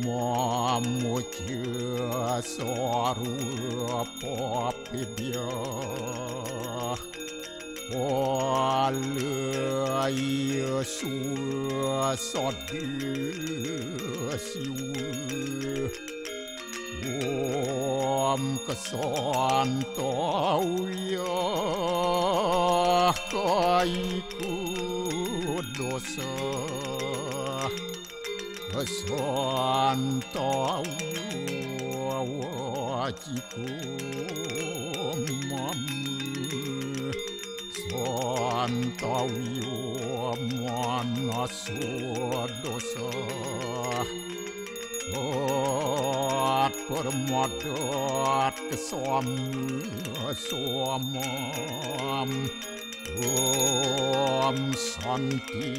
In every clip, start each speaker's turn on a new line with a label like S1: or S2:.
S1: Mamuja sarupa pibyah Walaya suasadi siwa Om kesantauya kaiku dosa Kesantau wajiku mamu Santawi manasu dosa At permadat kesamam Om Santi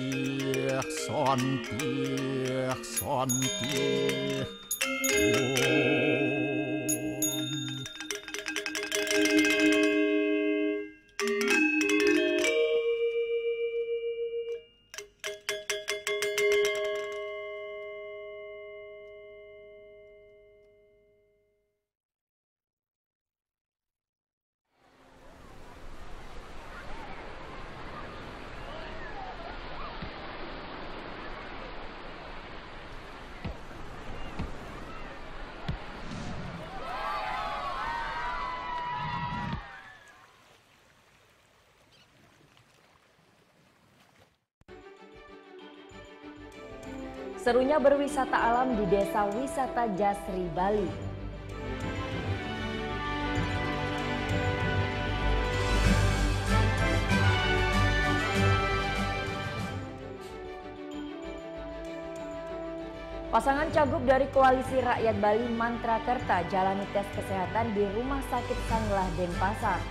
S2: Serunya berwisata alam di Desa Wisata Jasri, Bali. Pasangan cagup dari Koalisi Rakyat Bali Mantrakerta jalani tes kesehatan di Rumah Sakit Sanglah, Denpasar.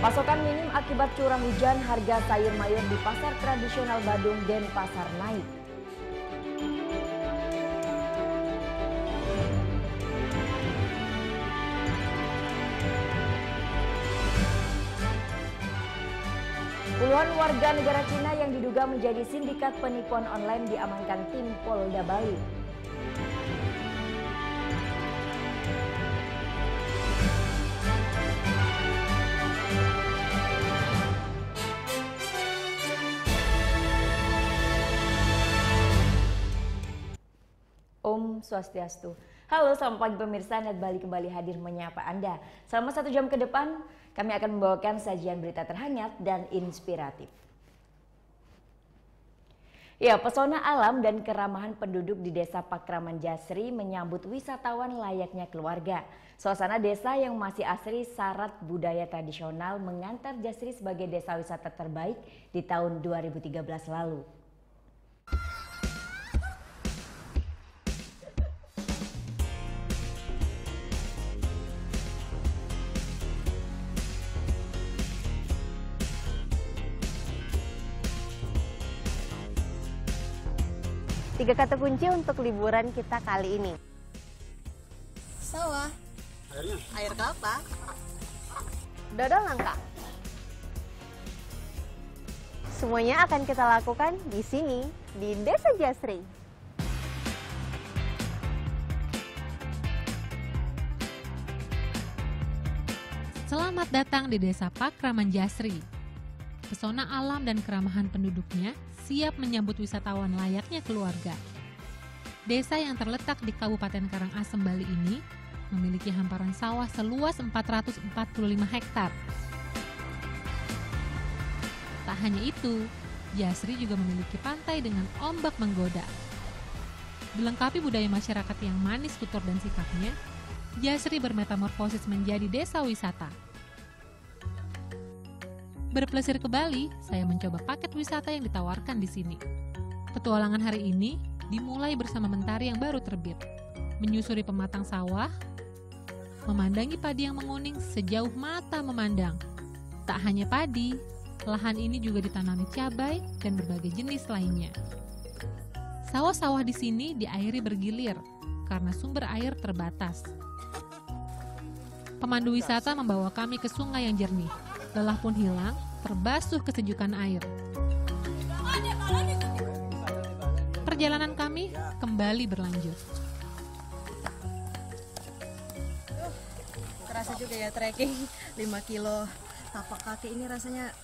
S2: Pasokan minim akibat curah hujan, harga sayur mayur di pasar tradisional Badung, Denpasar naik. Puluhan warga negara Cina yang diduga menjadi sindikat penipuan online diamankan tim Polda Bali. Om Swastiastu. Halo, selamat pagi pemirsa, Net Bali kembali hadir menyapa Anda. Selama 1 jam ke depan, kami akan membawakan sajian berita terhangat dan inspiratif. Ya, pesona alam dan keramahan penduduk di Desa Pakraman Jasri menyambut wisatawan layaknya keluarga. Suasana desa yang masih asri syarat budaya tradisional mengantar Jasri sebagai desa wisata terbaik di tahun 2013 lalu. Tiga kata kunci untuk liburan kita kali ini.
S3: Sawah.
S4: Airnya?
S3: Air kelapa.
S2: Dodol nangka. Semuanya akan kita lakukan di sini, di Desa Jasri.
S5: Selamat datang di Desa Pakraman Jasri. Pesona alam dan keramahan penduduknya siap menyambut wisatawan layaknya keluarga. Desa yang terletak di Kabupaten Karangasem, Bali ini memiliki hamparan sawah seluas 445 hektar. Tak hanya itu, Jasri juga memiliki pantai dengan ombak menggoda. Dilengkapi budaya masyarakat yang manis tutur dan sikapnya, Jasri bermetamorfosis menjadi desa wisata. Berpelesir ke Bali, saya mencoba paket wisata yang ditawarkan di sini. Petualangan hari ini dimulai bersama mentari yang baru terbit, menyusuri pematang sawah, memandangi padi yang menguning sejauh mata memandang. Tak hanya padi, lahan ini juga ditanami cabai dan berbagai jenis lainnya. Sawah-sawah di sini diairi bergilir karena sumber air terbatas. Pemandu wisata membawa kami ke sungai yang jernih. Lelah pun hilang, terbasuh kesejukan air. Perjalanan kami kembali berlanjut.
S3: Terasa juga ya trekking 5 kilo tapak kaki ini rasanya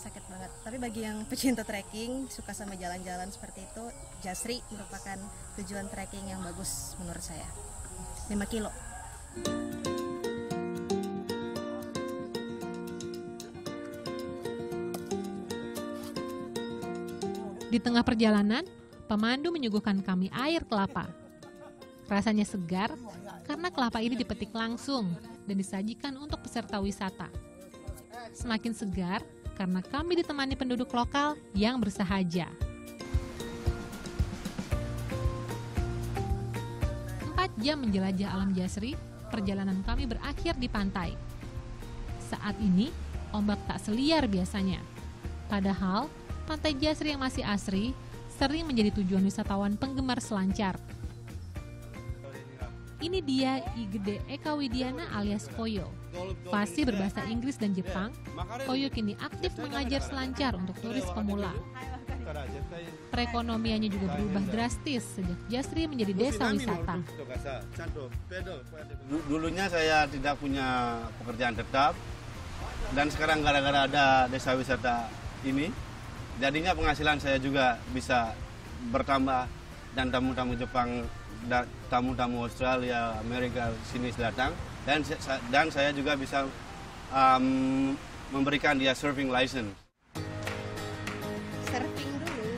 S3: sakit banget. Tapi bagi yang pecinta trekking, suka sama jalan-jalan seperti itu, Jasri merupakan tujuan trekking yang bagus menurut saya. 5 kilo.
S5: Di tengah perjalanan, pemandu menyuguhkan kami air kelapa. Rasanya segar karena kelapa ini dipetik langsung dan disajikan untuk peserta wisata. Semakin segar karena kami ditemani penduduk lokal yang bersahaja. 4 jam menjelajah alam Jasri, perjalanan kami berakhir di pantai. Saat ini, ombak tak seliar biasanya. Padahal, Pantai Jasri yang masih asri sering menjadi tujuan wisatawan penggemar selancar. Ini dia Igede Eka Widiana alias Koyo. Fasih berbahasa Inggris dan Jepang, Koyo kini aktif mengajar selancar untuk turis pemula. Perekonomiannya juga berubah drastis sejak Jasri menjadi desa wisata.
S4: Dulunya saya tidak punya pekerjaan tetap, dan sekarang gara-gara ada desa wisata ini, jadinya penghasilan saya juga bisa bertambah, dan tamu-tamu Jepang, tamu-tamu Australia, Amerika sini datang, dan saya juga bisa memberikan dia surfing license.
S3: Surfing dulu.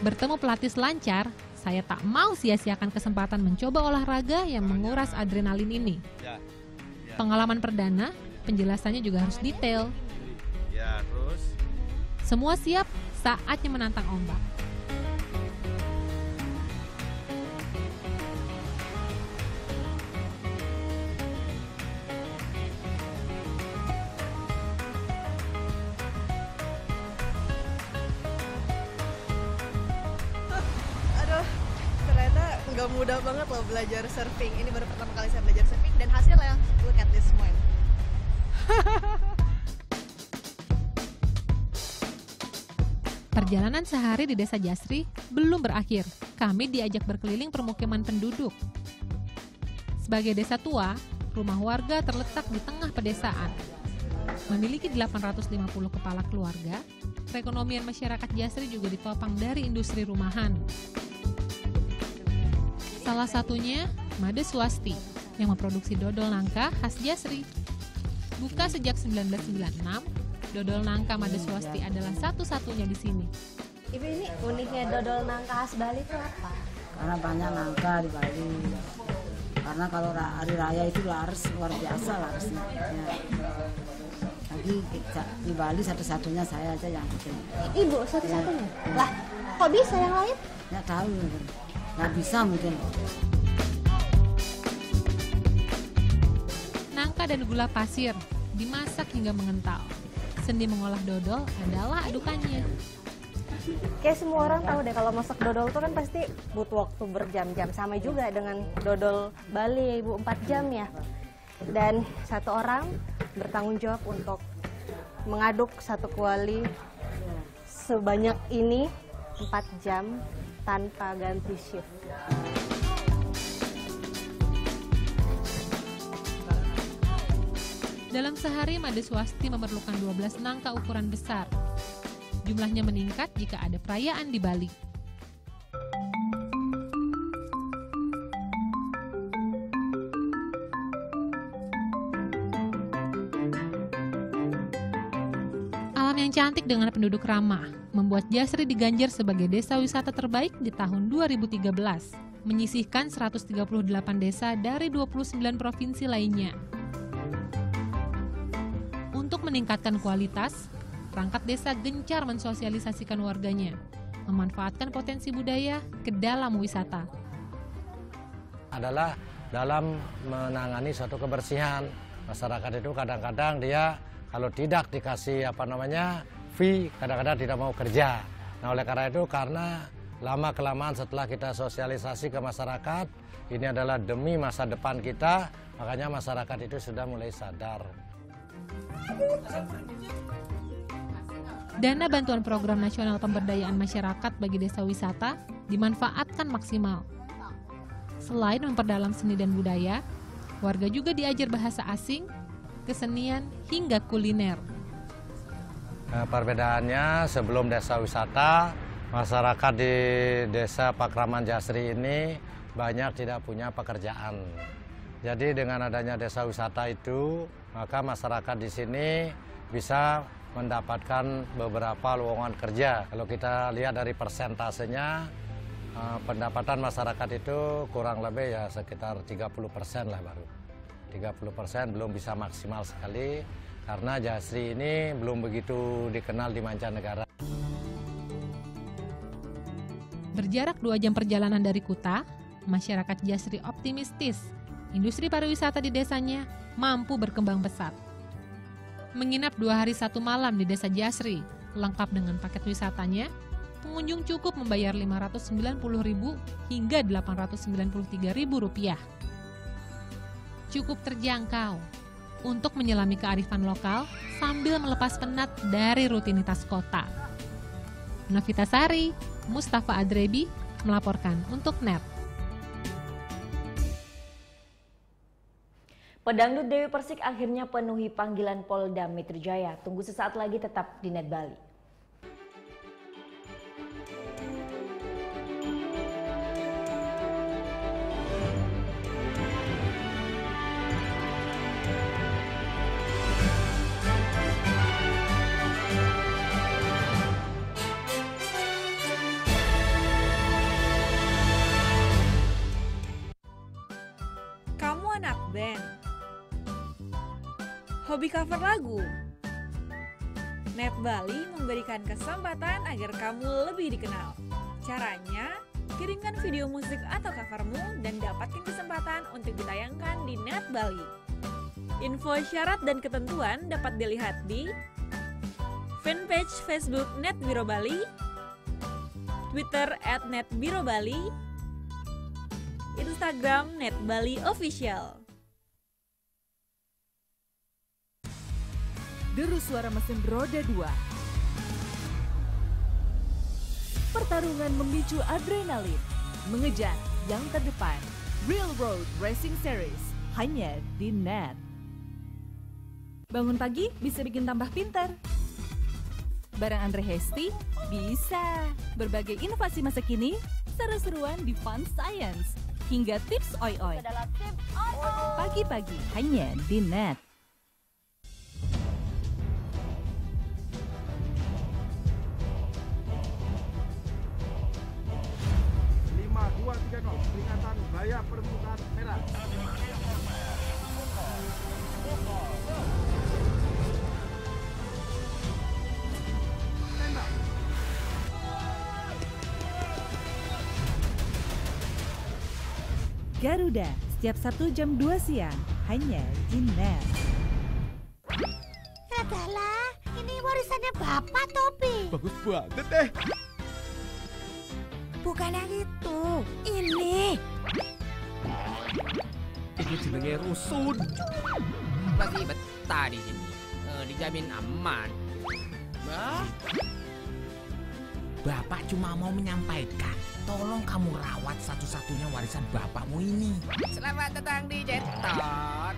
S5: Bertemu pelatih selancar, saya tak mau sia-siakan kesempatan mencoba olahraga yang menguras adrenalin ini. Pengalaman perdana, penjelasannya juga harus detail.
S4: Ya, terus.
S5: Semua siap, saatnya menantang ombak.
S3: Aduh, ternyata nggak mudah banget loh belajar surfing. Ini baru pertama kali saya belajar surfing dan hasilnya, look at this point.
S5: Perjalanan sehari di Desa Jasri belum berakhir. Kami diajak berkeliling permukiman penduduk. Sebagai desa tua, rumah warga terletak di tengah pedesaan. Memiliki 850 kepala keluarga, perekonomian masyarakat Jasri juga ditopang dari industri rumahan. Salah satunya Made Swasti yang memproduksi dodol nangka khas Jasri. Buka sejak 1996, dodol nangka Made Swasti adalah satu-satunya di sini.
S3: Ibu, ini uniknya dodol nangka khas Bali itu apa?
S6: Karena banyak nangka di Bali. Karena kalau hari raya itu laris, luar biasa larisnya. Ya. Lagi di Bali satu-satunya saya aja yang bikin.
S3: Ibu satu-satunya? Ya. Lah, kok bisa yang lain?
S6: Nggak tahu, nggak bisa mungkin.
S5: Nangka dan gula pasir dimasak hingga mengental. Sendi mengolah dodol adalah adukannya.
S3: Kayak semua orang tahu deh kalau masak dodol itu kan pasti butuh waktu berjam-jam. Sama juga dengan dodol Bali ya Ibu, 4 jam ya. Dan satu orang bertanggung jawab untuk mengaduk satu kuali sebanyak ini 4 jam tanpa ganti shift.
S5: Dalam sehari, Made Swasti memerlukan 12 nangka ukuran besar. Jumlahnya meningkat jika ada perayaan di Bali. Alam yang cantik dengan penduduk ramah membuat Jasri diganjar sebagai desa wisata terbaik di tahun 2013, menyisihkan 138 desa dari 29 provinsi lainnya. Untuk meningkatkan kualitas, perangkat desa gencar mensosialisasikan warganya, memanfaatkan potensi budaya ke dalam wisata.
S7: Adalah dalam menangani suatu kebersihan. Masyarakat itu kadang-kadang dia kalau tidak dikasih fee, kadang-kadang tidak mau kerja. Nah, oleh karena itu, karena lama-kelamaan setelah kita sosialisasi ke masyarakat, ini adalah demi masa depan kita, makanya masyarakat itu sudah mulai sadar.
S5: Dana bantuan program nasional pemberdayaan masyarakat bagi desa wisata dimanfaatkan maksimal. Selain memperdalam seni dan budaya, warga juga diajar bahasa asing, kesenian, hingga kuliner.
S7: Nah, perbedaannya sebelum desa wisata, masyarakat di desa Pakraman Jasri ini banyak tidak punya pekerjaan. Jadi dengan adanya desa wisata itu, maka masyarakat di sini bisa mendapatkan beberapa lowongan kerja. Kalau kita lihat dari persentasenya, pendapatan masyarakat itu kurang lebih ya sekitar 30% lah baru. 30% belum bisa maksimal sekali karena Jasri ini belum begitu dikenal di mancanegara.
S5: Berjarak 2 jam perjalanan dari Kuta, masyarakat Jasri optimistis industri pariwisata di desanya mampu berkembang pesat. Menginap 2 hari 1 malam di desa Jasri, lengkap dengan paket wisatanya, pengunjung cukup membayar Rp590.000 hingga Rp893.000. Cukup terjangkau untuk menyelami kearifan lokal sambil melepas penat dari rutinitas kota. Novita Sari, Mustafa Adrebi melaporkan untuk NET.
S2: Pedangdut Dewi Persik akhirnya penuhi panggilan Polda Metro Jaya. Tunggu sesaat lagi, tetap di NET Bali.
S8: Kamu anak band? Hobi cover lagu? NET Bali memberikan kesempatan agar kamu lebih dikenal. Caranya, kirimkan video musik atau covermu dan dapatkan kesempatan untuk ditayangkan di NET Bali. Info syarat dan ketentuan dapat dilihat di fanpage Facebook NET Biro Bali, Twitter @NETBiroBali, Instagram NET Bali Official.
S9: Deru suara mesin roda 2. Pertarungan memicu adrenalin, mengejar yang terdepan. Real Road Racing Series hanya di NET. Bangun pagi bisa bikin tambah pintar. Barang Andre Hesti bisa. Berbagai inovasi masa kini, seru-seruan di Fun Science hingga tips oi-oi. Pagi-pagi hanya di NET.
S10: Peringatan bahaya permukaan merah.
S9: Garuda, setiap Sabtu jam 2 siang, hanya di NET.
S11: Adalah, ini warisannya Bapak, Topi.
S10: Bagus banget deh.
S11: Bukan yang itu, ini.
S10: Ini jenenge rusun.
S12: Masih betah di sini, dijamin aman. Bapak cuma mau menyampaikan, tolong kamu rawat satu-satunya warisan bapakmu ini. Selamat datang di Jeton.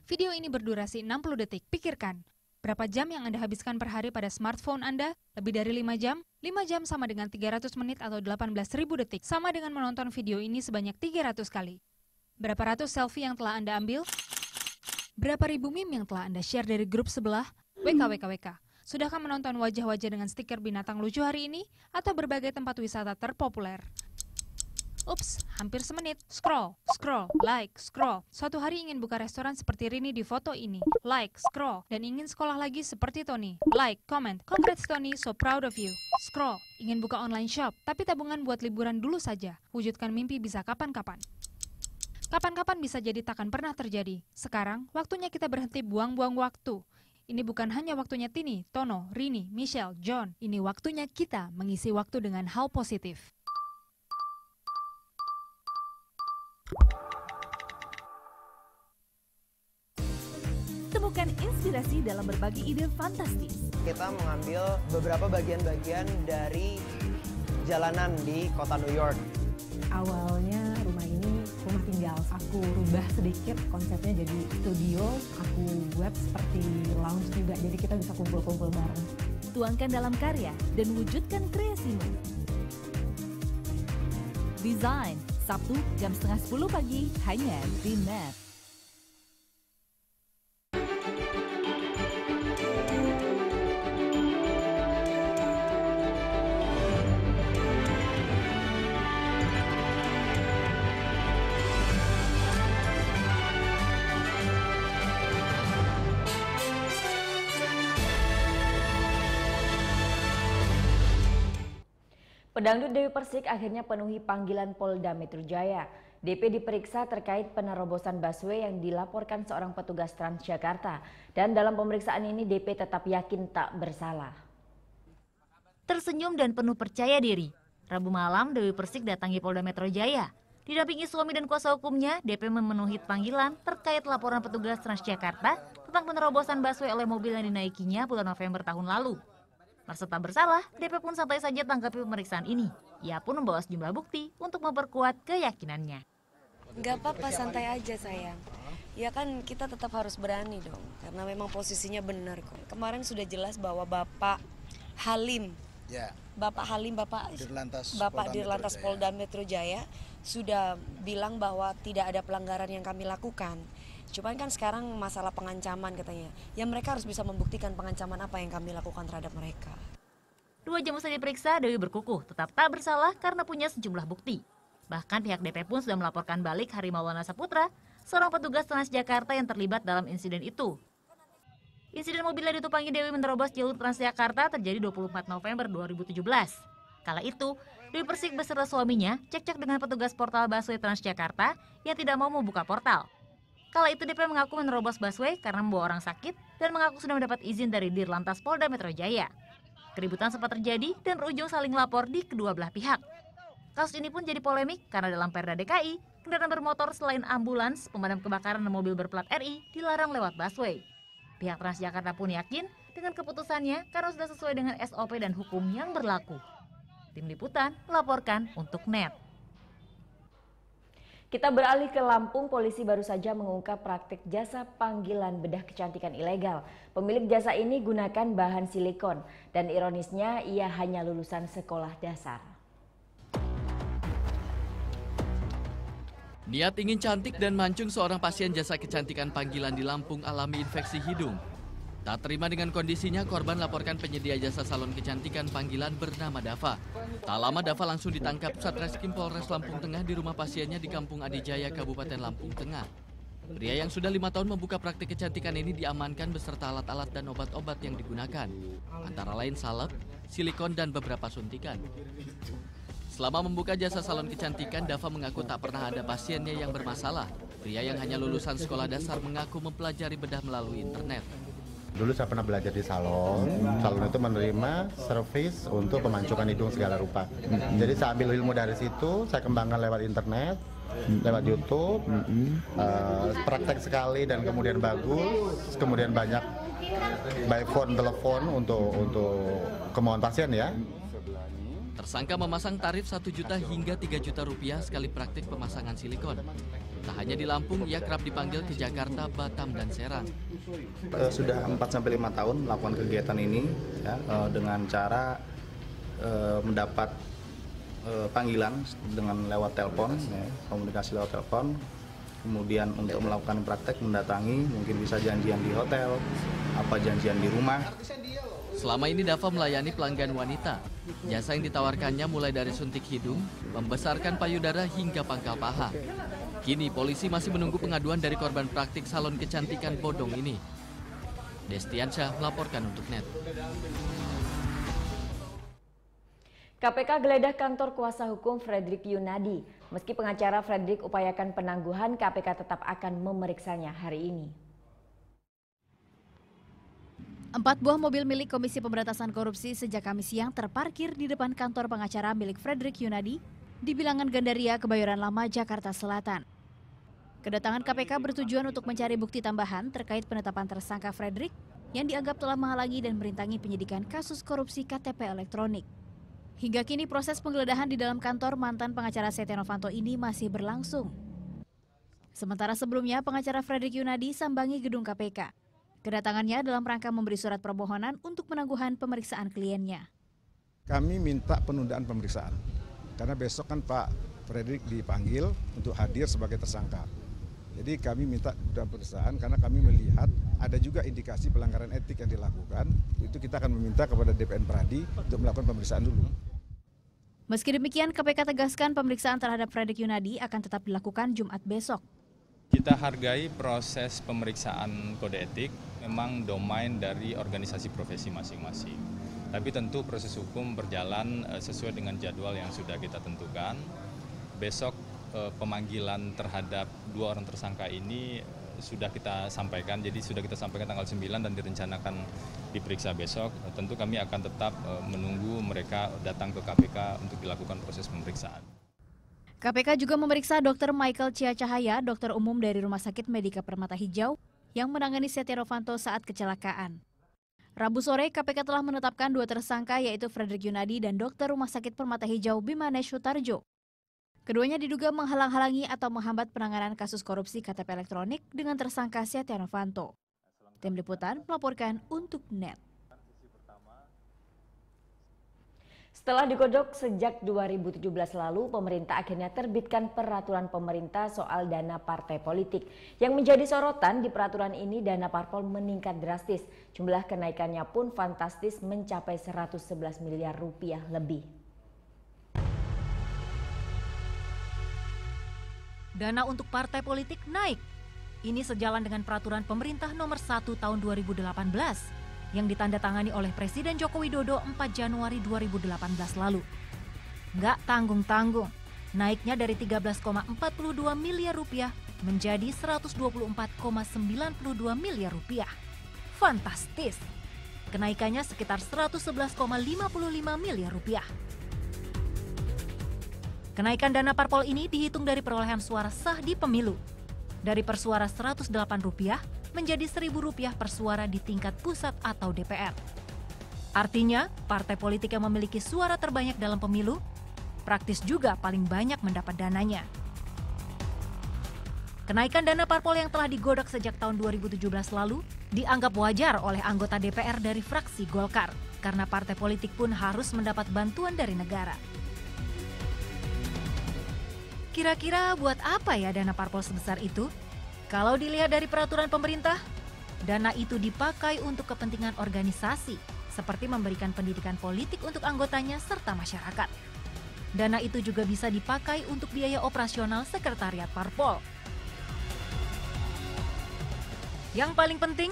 S13: Video ini berdurasi 60 detik. Pikirkan, berapa jam yang Anda habiskan per hari pada smartphone Anda? Lebih dari 5 jam? 5 jam sama dengan 300 menit atau 18.000 detik. Sama dengan menonton video ini sebanyak 300 kali. Berapa ratus selfie yang telah Anda ambil? Berapa ribu meme yang telah Anda share dari grup sebelah? WKWKWK. Sudahkah menonton wajah-wajah dengan stiker binatang lucu hari ini? Atau berbagai tempat wisata terpopuler? Ups, hampir semenit. Scroll, scroll, like, scroll. Suatu hari ingin buka restoran seperti Rini di foto ini. Like, scroll. Dan ingin sekolah lagi seperti Tony. Like, comment. Congrats Tony, so proud of you. Scroll. Ingin buka online shop, tapi tabungan buat liburan dulu saja. Wujudkan mimpi bisa kapan-kapan. Kapan-kapan bisa jadi takkan pernah terjadi. Sekarang, waktunya kita berhenti buang-buang waktu. Ini bukan hanya waktunya Tini, Tono, Rini, Michelle, John. Ini waktunya kita mengisi waktu dengan hal positif.
S9: Temukan inspirasi dalam berbagi ide fantastis.
S14: Kita mengambil beberapa bagian-bagian dari jalanan di kota New York.
S15: Awalnya rumah ini rumah tinggal. Aku rubah sedikit konsepnya jadi studio. Aku buat seperti lounge juga, jadi kita bisa kumpul-kumpul bareng.
S9: Tuangkan dalam karya dan wujudkan kreasimu. Design, Sabtu jam 9:30 pagi hanya di NET.
S2: Pedangdut Dewi Persik akhirnya penuhi panggilan Polda Metro Jaya. DP diperiksa terkait penerobosan busway yang dilaporkan seorang petugas Transjakarta. Dan dalam pemeriksaan ini DP tetap yakin tak bersalah.
S16: Tersenyum dan penuh percaya diri, Rabu malam Dewi Persik datangi Polda Metro Jaya. Didampingi suami dan kuasa hukumnya, DP memenuhi panggilan terkait laporan petugas Transjakarta tentang penerobosan busway oleh mobil yang dinaikinya bulan November tahun lalu. Merasa tak bersalah, DP pun santai saja tanggapi pemeriksaan ini. Ia pun membawa sejumlah bukti untuk memperkuat keyakinannya.
S17: Gak apa-apa, santai aja sayang. Ya kan kita tetap harus berani dong, karena memang posisinya benar kok. Kemarin sudah jelas bahwa Bapak Halim, Bapak Dirlantas Polda Metro Jaya sudah bilang bahwa tidak ada pelanggaran yang kami lakukan. Cuman kan sekarang masalah pengancaman katanya. Ya mereka harus bisa membuktikan pengancaman apa yang kami lakukan terhadap mereka.
S16: 2 jam usai diperiksa, Dewi berkukuh tetap tak bersalah karena punya sejumlah bukti. Bahkan pihak DP pun sudah melaporkan balik Harimau Wana Saputra, seorang petugas Transjakarta yang terlibat dalam insiden itu. Insiden mobil yang ditumpangi Dewi menerobos jalur Transjakarta terjadi 24 November 2017. Kala itu, Dewi Persik beserta suaminya cekcok dengan petugas portal busway Transjakarta yang tidak mau membuka portal. Kala itu DP mengaku menerobos busway karena membawa orang sakit dan mengaku sudah mendapat izin dari Dirlantas Polda Metro Jaya. Keributan sempat terjadi dan berujung saling lapor di kedua belah pihak. Kasus ini pun jadi polemik karena dalam Perda DKI, kendaraan bermotor selain ambulans, pemadam kebakaran dan mobil berplat RI dilarang lewat busway. Pihak Transjakarta pun yakin dengan keputusannya karena sudah sesuai dengan SOP dan hukum yang berlaku. Tim Liputan melaporkan untuk NET.
S2: Kita beralih ke Lampung, polisi baru saja mengungkap praktik jasa panggilan bedah kecantikan ilegal. Pemilik jasa ini gunakan bahan silikon dan ironisnya ia hanya lulusan sekolah dasar.
S18: Niat ingin cantik dan mancung seorang pasien jasa kecantikan panggilan di Lampung alami infeksi hidung. Tak terima dengan kondisinya, korban laporkan penyedia jasa salon kecantikan panggilan bernama Dava. Tak lama Dava langsung ditangkap Satreskrim Polres Lampung Tengah di rumah pasiennya di Kampung Adijaya, Kabupaten Lampung Tengah. Pria yang sudah 5 tahun membuka praktik kecantikan ini diamankan beserta alat-alat dan obat-obat yang digunakan. Antara lain salep, silikon, dan beberapa suntikan. Selama membuka jasa salon kecantikan, Dava mengaku tak pernah ada pasiennya yang bermasalah. Pria yang hanya lulusan sekolah dasar mengaku mempelajari bedah melalui internet.
S19: Dulu saya pernah belajar di salon. Salon itu menerima servis untuk pemancukan hidung segala rupa. Jadi saya ambil ilmu dari situ, saya kembangkan lewat internet, lewat YouTube, praktek sekali dan kemudian bagus, kemudian banyak by phone, telepon untuk kemauan pasien ya.
S18: Tersangka memasang tarif 1 juta hingga 3 juta rupiah sekali praktik pemasangan silikon. Tak hanya di Lampung, ia kerap dipanggil ke Jakarta, Batam, dan Serang.
S20: Sudah 4-5 tahun melakukan kegiatan ini ya, dengan cara mendapat panggilan dengan lewat telepon, ya, komunikasi lewat telepon. Kemudian untuk melakukan praktek mendatangi, mungkin bisa janjian di hotel, apa janjian di rumah.
S18: Selama ini Dava melayani pelanggan wanita. Jasa yang ditawarkannya mulai dari suntik hidung, membesarkan payudara hingga pangkal paha. Kini polisi masih menunggu pengaduan dari korban praktik salon kecantikan bodong ini. Destiansyah melaporkan untuk NET.
S2: KPK geledah kantor kuasa hukum Fredrik Yunadi. Meski pengacara Fredrik upayakan penangguhan, KPK tetap akan memeriksanya hari ini.
S21: 4 buah mobil milik Komisi Pemberantasan Korupsi sejak Kamis siang terparkir di depan kantor pengacara milik Frederick Yunadi di Bilangan Gandaria, Kebayoran Lama, Jakarta Selatan. Kedatangan KPK bertujuan untuk mencari bukti tambahan terkait penetapan tersangka Frederick yang dianggap telah menghalangi dan merintangi penyidikan kasus korupsi KTP elektronik. Hingga kini proses penggeledahan di dalam kantor mantan pengacara Setia Novanto ini masih berlangsung. Sementara sebelumnya pengacara Frederick Yunadi sambangi gedung KPK. Kedatangannya dalam rangka memberi surat permohonan untuk penangguhan pemeriksaan kliennya.
S10: Kami minta penundaan pemeriksaan, karena besok kan Pak Frederick dipanggil untuk hadir sebagai tersangka. Jadi kami minta penundaan pemeriksaan karena kami melihat ada juga indikasi pelanggaran etik yang dilakukan. Itu kita akan meminta kepada DPN Pradi untuk melakukan pemeriksaan dulu.
S21: Meski demikian, KPK tegaskan pemeriksaan terhadap Frederick Yunadi akan tetap dilakukan Jumat besok.
S22: Kita hargai proses pemeriksaan kode etik memang domain dari organisasi profesi masing-masing. Tapi tentu proses hukum berjalan sesuai dengan jadwal yang sudah kita tentukan. Besok pemanggilan terhadap 2 orang tersangka ini sudah kita sampaikan. Jadi sudah kita sampaikan tanggal 9 dan direncanakan diperiksa besok. Tentu kami akan tetap menunggu mereka datang ke KPK untuk dilakukan proses pemeriksaan.
S21: KPK juga memeriksa Dr. Michael Cia Cahaya, dokter umum dari Rumah Sakit Medika Permata Hijau, yang menangani Setia Novanto saat kecelakaan. Rabu sore, KPK telah menetapkan 2 tersangka yaitu Frederick Yunadi dan dokter Rumah Sakit Permata Hijau Bimanesh Sutarjo. Keduanya diduga menghalang-halangi atau menghambat penanganan kasus korupsi KTP elektronik dengan tersangka Setia Novanto. Tim Liputan melaporkan untuk NET.
S2: Setelah digodok sejak 2017 lalu, pemerintah akhirnya terbitkan peraturan pemerintah soal dana partai politik. Yang menjadi sorotan di peraturan ini, dana parpol meningkat drastis. Jumlah kenaikannya pun fantastis mencapai 111 miliar rupiah lebih.
S16: Dana untuk partai politik naik. Ini sejalan dengan peraturan pemerintah nomor 1 tahun 2018. Yang ditandatangani oleh Presiden Joko Widodo 4 Januari 2018 lalu. Nggak tanggung-tanggung, naiknya dari 13,42 miliar rupiah menjadi 124,92 miliar rupiah. Fantastis! Kenaikannya sekitar 111,55 miliar rupiah. Kenaikan dana parpol ini dihitung dari perolehan suara sah di pemilu. Dari per suara Rp108 menjadi Rp1.000 per suara di tingkat pusat atau DPR. Artinya, partai politik yang memiliki suara terbanyak dalam pemilu, praktis juga paling banyak mendapat dananya. Kenaikan dana parpol yang telah digodok sejak tahun 2017 lalu dianggap wajar oleh anggota DPR dari fraksi Golkar, karena partai politik pun harus mendapat bantuan dari negara. Kira-kira buat apa ya dana parpol sebesar itu? Kalau dilihat dari peraturan pemerintah, dana itu dipakai untuk kepentingan organisasi, seperti memberikan pendidikan politik untuk anggotanya serta masyarakat. Dana itu juga bisa dipakai untuk biaya operasional sekretariat parpol. Yang paling penting,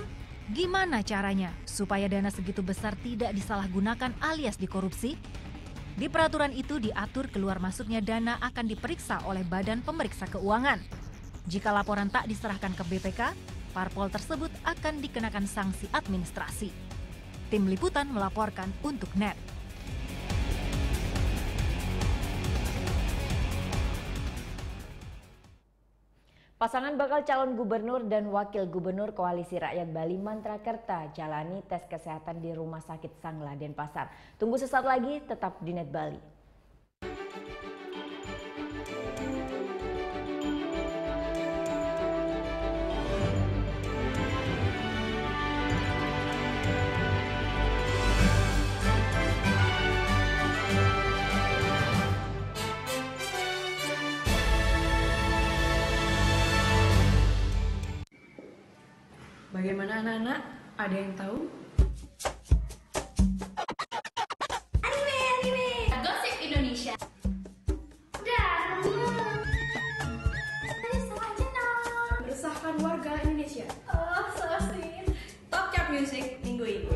S16: gimana caranya supaya dana segitu besar tidak disalahgunakan alias dikorupsi? Di peraturan itu diatur keluar masuknya dana akan diperiksa oleh Badan Pemeriksa Keuangan. Jika laporan tak diserahkan ke BPK, parpol tersebut akan dikenakan sanksi administrasi. Tim Liputan melaporkan untuk NET.
S2: Pasangan bakal calon gubernur dan wakil gubernur Koalisi Rakyat Bali Mantrakerta jalani tes kesehatan di Rumah Sakit Sangla Denpasar. Tunggu sesaat lagi, tetap di NET Bali.
S23: Bagaimana anak-anak? Ada yang tahu?
S24: Anime! Gosip Indonesia.
S23: Meresahkan warga Indonesia.
S24: Oh, so sweet.
S23: Top Chart Music minggu ini.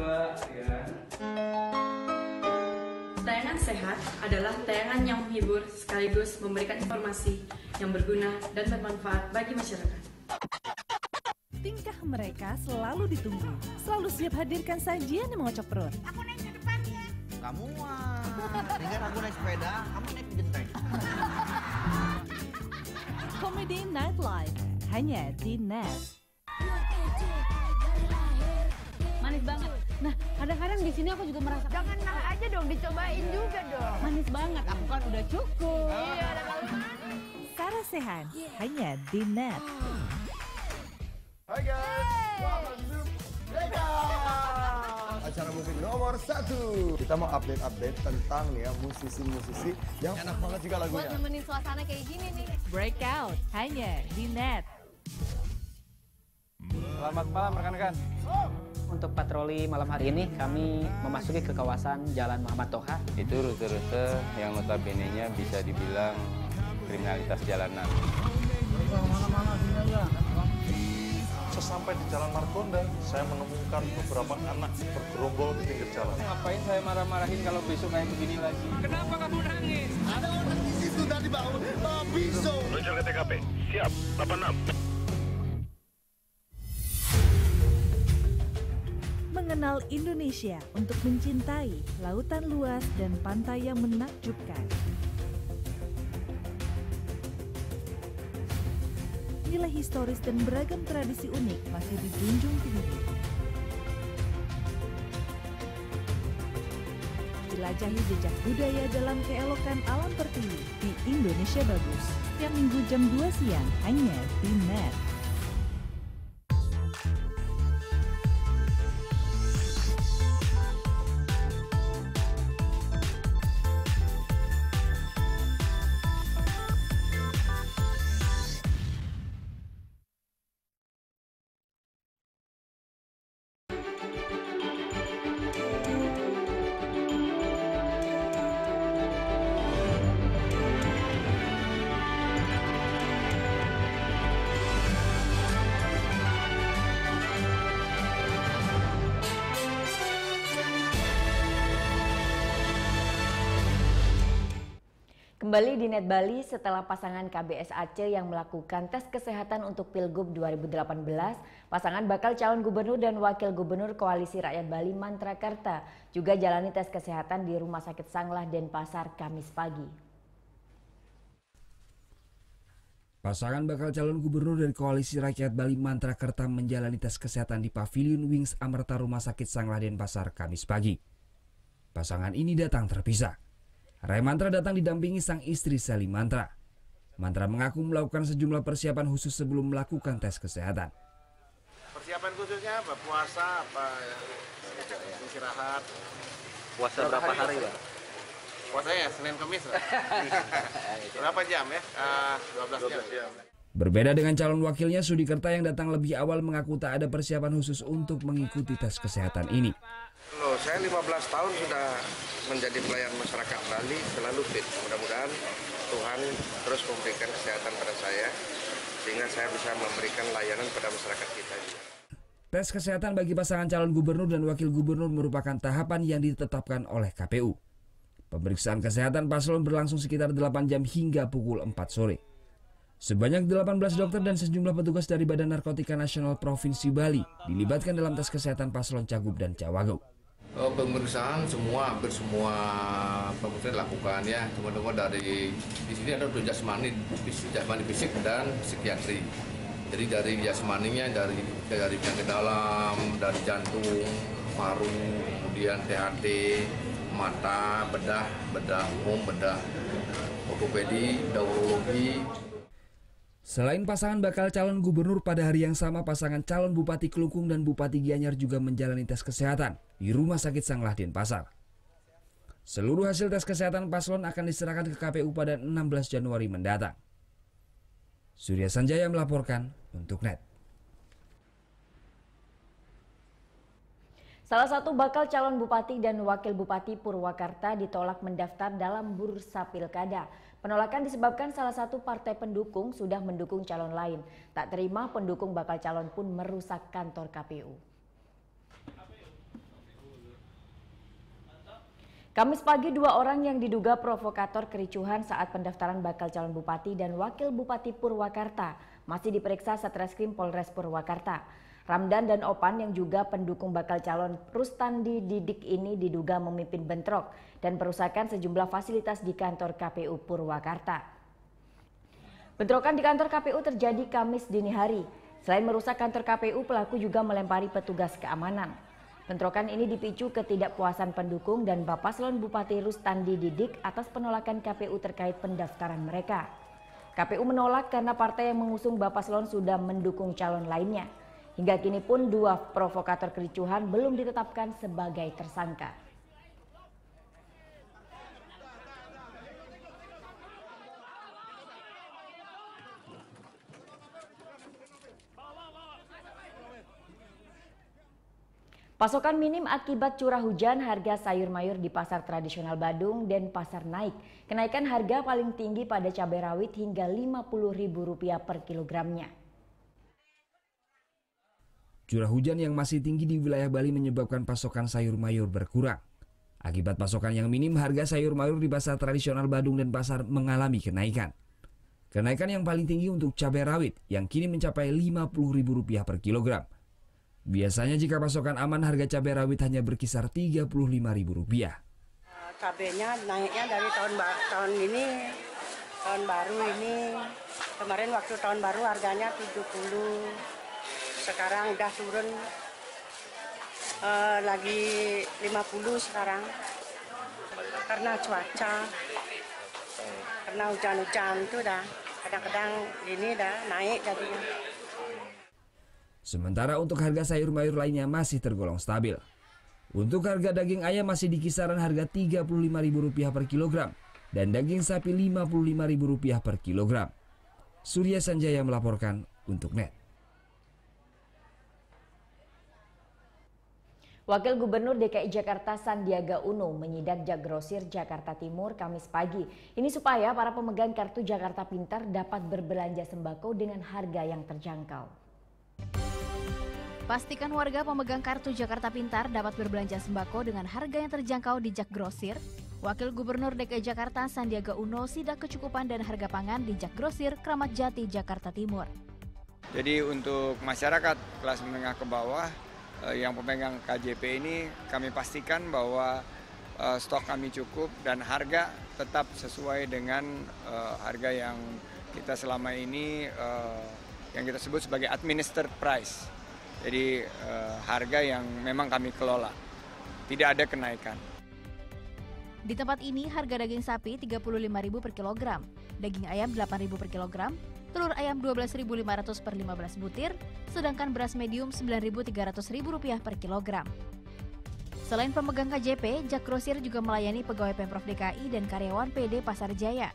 S23: Tayangan sehat adalah tayangan yang menghibur sekaligus memberikan informasi yang berguna dan bermanfaat bagi masyarakat.
S9: Tingkah mereka selalu ditunggu. Selalu siap hadirkan sajian yang mengocok perut.
S1: Aku naik di depan ya. Kamu dengan aku naik sepeda, kamu naik di genteng.
S9: Comedy Nightlife hanya di Net.
S3: Manis banget. Nah, kadang-kadang di sini aku juga merasa
S11: Jangan nah aja dong, dicobain juga dong.
S3: manis banget. Aku kan udah cukup.
S11: Iya, ada kali.
S9: Sarah Sehan hanya di Net.
S4: Hai guys, welcome to Mega, acara musik nomor 1. Kita mau update tentang nih ya musisi-musisi yang enak banget juga lagunya.
S3: Buat nemenin suasana kayak gini nih.
S9: Breakout hanya di Net.
S6: Selamat malam rekan-rekan. Untuk patroli malam hari ini kami memasuki ke kawasan Jalan Muhammad Toha.
S25: Itu rute-rute yang notabene-nya bisa dibilang kriminalitas jalanan.
S26: Sesampai di Jalan Margonda, saya menemukan beberapa anak bergerombol di pinggir jalan.
S6: Ngapain saya marah-marahin kalau besok kayak begini lagi? Kenapa kamu nangis?
S4: Ada orang di situ tadi bawa pisau.
S26: Luncur ke TKP, siap, 86.
S9: Mengenal Indonesia untuk mencintai lautan luas dan pantai yang menakjubkan. Nilai historis dan beragam tradisi unik masih dijunjung tinggi. Jelajahi jejak budaya dalam keelokan alam pertiwi di Indonesia Bagus. Setiap Minggu jam 2 siang hanya di Net.
S2: Kembali di Net Bali setelah pasangan KBS Aceh yang melakukan tes kesehatan untuk Pilgub 2018, pasangan bakal calon gubernur dan wakil gubernur Koalisi Rakyat Bali Mantrakarta juga jalani tes kesehatan di Rumah Sakit Sanglah Denpasar Kamis pagi.
S27: Pasangan bakal calon gubernur dari Koalisi Rakyat Bali Mantrakarta menjalani tes kesehatan di Pavilion Wings Amerta Rumah Sakit Sanglah Denpasar Kamis pagi. Pasangan ini datang terpisah. Rai Mantra datang didampingi sang istri Sally Mantra. Mantra mengaku melakukan sejumlah persiapan khusus sebelum melakukan tes kesehatan.
S28: Persiapan khususnya apa? Puasa apa? Istirahat.
S6: Puasa berapa hari, Pak?
S28: Puasanya Senin Kamis. Berapa jam ya? 12 jam.
S27: Berbeda dengan calon wakilnya, Sudikerta yang datang lebih awal mengaku tak ada persiapan khusus untuk mengikuti tes kesehatan ini.
S28: Loh, saya 15 tahun sudah menjadi pelayan masyarakat Bali, selalu fit. Mudah-mudahan Tuhan terus memberikan kesehatan pada saya, sehingga saya bisa memberikan layanan pada masyarakat kita juga.
S27: Tes kesehatan bagi pasangan calon gubernur dan wakil gubernur merupakan tahapan yang ditetapkan oleh KPU. Pemeriksaan kesehatan paslon berlangsung sekitar 8 jam hingga pukul 4 sore. Sebanyak 18 dokter dan sejumlah petugas dari Badan Narkotika Nasional Provinsi Bali dilibatkan dalam tes kesehatan paslon Cagup dan Cawagup.
S29: Pemeriksaan hampir semua pemeriksaan dilakukan ya, teman-teman dari di sini ada unsur jasmani fisik dan psikiatri. Jadi dari jasmaninya dari penyakit dalam, dari jantung, paru, kemudian THT, mata, bedah umum, bedah ortopedi, urologi.
S27: Selain pasangan bakal calon gubernur, pada hari yang sama pasangan calon Bupati Klungkung dan Bupati Gianyar juga menjalani tes kesehatan di Rumah Sakit Sanglah Denpasar. Seluruh hasil tes kesehatan paslon akan diserahkan ke KPU pada 16 Januari mendatang. Surya Sanjaya melaporkan untuk Net.
S2: Salah satu bakal calon bupati dan wakil bupati Purwakarta ditolak mendaftar dalam bursa pilkada. Penolakan disebabkan salah satu partai pendukung sudah mendukung calon lain. Tak terima, pendukung bakal calon pun merusak kantor KPU. Kamis pagi, 2 orang yang diduga provokator kericuhan saat pendaftaran bakal calon bupati dan wakil bupati Purwakarta masih diperiksa Satreskrim Polres Purwakarta. Ramdan dan Opan yang juga pendukung bakal calon Rustandi Didik ini diduga memimpin bentrok dan perusakan sejumlah fasilitas di kantor KPU Purwakarta. Bentrokan di kantor KPU terjadi Kamis dini hari. Selain merusak kantor KPU, pelaku juga melempari petugas keamanan. Bentrokan ini dipicu ketidakpuasan pendukung dan Bapaslon Bupati Rustandi Didik atas penolakan KPU terkait pendaftaran mereka. KPU menolak karena partai yang mengusung Bapaslon sudah mendukung calon lainnya. Hingga kini pun 2 provokator kericuhan belum ditetapkan sebagai tersangka. Pasokan minim akibat curah hujan, harga sayur mayur di pasar tradisional Badung dan pasar naik. Kenaikan harga paling tinggi pada cabai rawit hingga Rp50.000 per kilogramnya.
S27: Curah hujan yang masih tinggi di wilayah Bali menyebabkan pasokan sayur mayur berkurang. Akibat pasokan yang minim, harga sayur mayur di pasar tradisional Badung dan pasar mengalami kenaikan. Kenaikan yang paling tinggi untuk cabai rawit yang kini mencapai Rp50.000 per kilogram. Biasanya jika pasokan aman, harga cabai rawit hanya berkisar Rp35.000.
S5: Cabainya naiknya dari tahun baru ini. Kemarin waktu tahun baru harganya 70. Sekarang udah turun lagi 50 sekarang. Karena cuaca, karena hujan-hujan itu dah kadang-kadang ini dah naik jadinya.
S27: Sementara untuk harga sayur mayur lainnya masih tergolong stabil. Untuk harga daging ayam masih di kisaran harga Rp35.000 per kilogram dan daging sapi Rp55.000 per kilogram. Surya Sanjaya melaporkan untuk NET.
S2: Wakil Gubernur DKI Jakarta Sandiaga Uno menyidak Jakgrosir Jakarta Timur Kamis pagi. Ini supaya para pemegang kartu Jakarta Pintar dapat berbelanja sembako dengan harga yang terjangkau.
S21: Pastikan warga pemegang kartu Jakarta Pintar dapat berbelanja sembako dengan harga yang terjangkau di Jakgrosir. Wakil Gubernur DKI Jakarta Sandiaga Uno sidak kecukupan dan harga pangan di Jakgrosir Kramat Jati, Jakarta Timur.
S7: Jadi untuk masyarakat kelas menengah ke bawah yang pemegang KJP ini kami pastikan bahwa stok kami cukup dan harga tetap sesuai dengan harga yang kita selama ini yang kita sebut sebagai administered price. Jadi harga yang memang kami kelola, tidak ada kenaikan.
S21: Di tempat ini harga daging sapi Rp35.000 per kilogram, daging ayam Rp8.000 per kilogram, telur ayam Rp12.500 per 15 butir, sedangkan beras medium Rp9.300 per kilogram. Selain pemegang KJP, Jakgrosir juga melayani pegawai Pemprov DKI dan karyawan PD Pasar Jaya.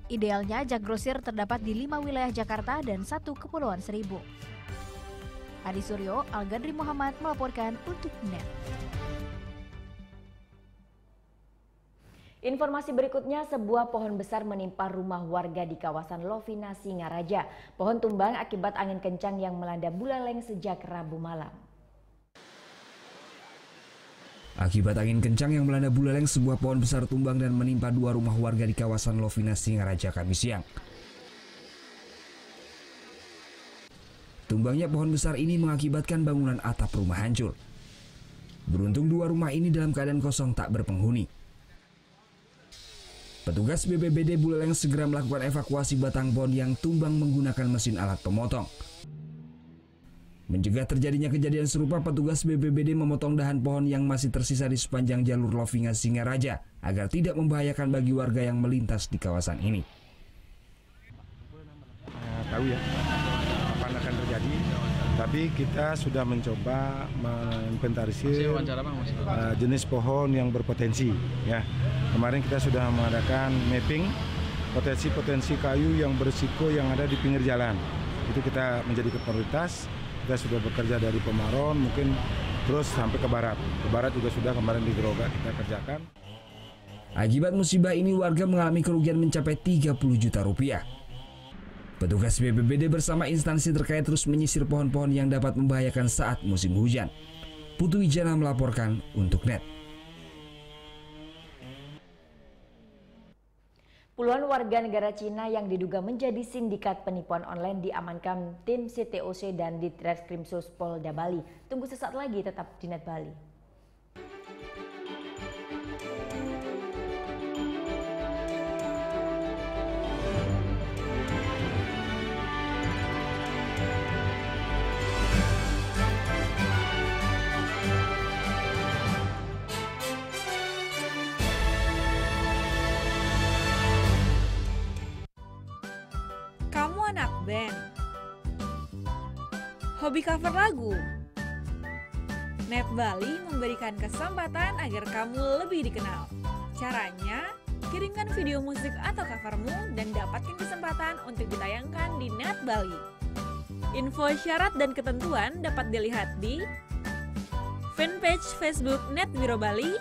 S21: Idealnya Jakgrosir terdapat di 5 wilayah Jakarta dan 1 Kepulauan Seribu. Hadi Suryo, Al-Gadri Muhammad melaporkan untuk NET.
S2: Informasi berikutnya, sebuah pohon besar menimpa rumah warga di kawasan Lovina, Singaraja. Pohon tumbang akibat angin kencang yang melanda Buleleng sejak Rabu malam.
S27: Akibat angin kencang yang melanda Buleleng, sebuah pohon besar tumbang dan menimpa 2 rumah warga di kawasan Lovina, Singaraja, Kamis siang. Tumbangnya pohon besar ini mengakibatkan bangunan atap rumah hancur. Beruntung 2 rumah ini dalam keadaan kosong tak berpenghuni. Petugas BPBD Buleleng segera melakukan evakuasi batang pohon yang tumbang menggunakan mesin alat pemotong. Mencegah terjadinya kejadian serupa, petugas BPBD memotong dahan pohon yang masih tersisa di sepanjang jalur Lovina Singaraja agar tidak membahayakan bagi warga yang melintas di kawasan ini.
S10: Tahu ya apa yang akan terjadi, tapi kita sudah mencoba menginventarisir jenis pohon yang berpotensi. Ya, kemarin kita sudah mengadakan mapping potensi-potensi kayu yang berisiko yang ada di pinggir jalan. Itu kita menjadi prioritas. Kita sudah bekerja dari Pemaron, mungkin terus sampai ke barat. Ke barat juga sudah kemarin di Groga kita kerjakan.
S27: Akibat musibah ini warga mengalami kerugian mencapai Rp30 juta. Petugas BPBD bersama instansi terkait terus menyisir pohon-pohon yang dapat membahayakan saat musim hujan. Putu Wijana melaporkan untuk NET.
S2: Puluhan warga warga negara Cina yang diduga menjadi sindikat penipuan online diamankan tim CTOC dan Ditreskrimsus Polda Bali. Tunggu sesaat lagi, tetap di Net Bali.
S8: Kamu anak band? Hobi cover lagu? Net Bali memberikan kesempatan agar kamu lebih dikenal. Caranya, kirimkan video musik atau covermu dan dapatkan kesempatan untuk ditayangkan di Net Bali. Info syarat dan ketentuan dapat dilihat di fanpage Facebook Net Biro Bali,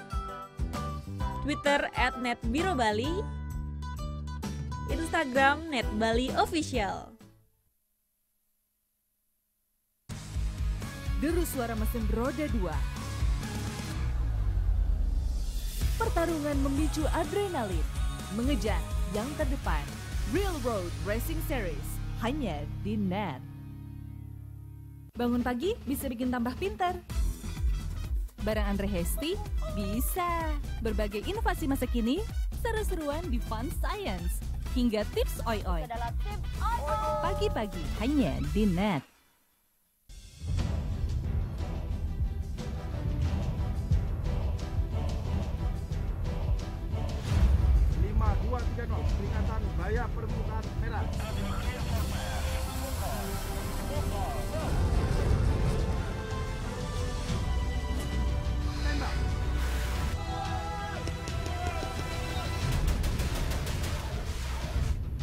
S8: Twitter @netbirobali, Instagram Net Bali Official.
S9: Deru suara mesin roda 2. Pertarungan memicu adrenalin, mengejar yang terdepan. Real Road Racing Series, hanya di Net. Bangun pagi bisa bikin tambah pintar. Barang Andre Hesti bisa. Berbagai inovasi masa kini, seru-seruan di Fun Science, hingga tips oi-oi. Pagi-pagi hanya di Net.
S10: Peringatan bahaya permukaan merah.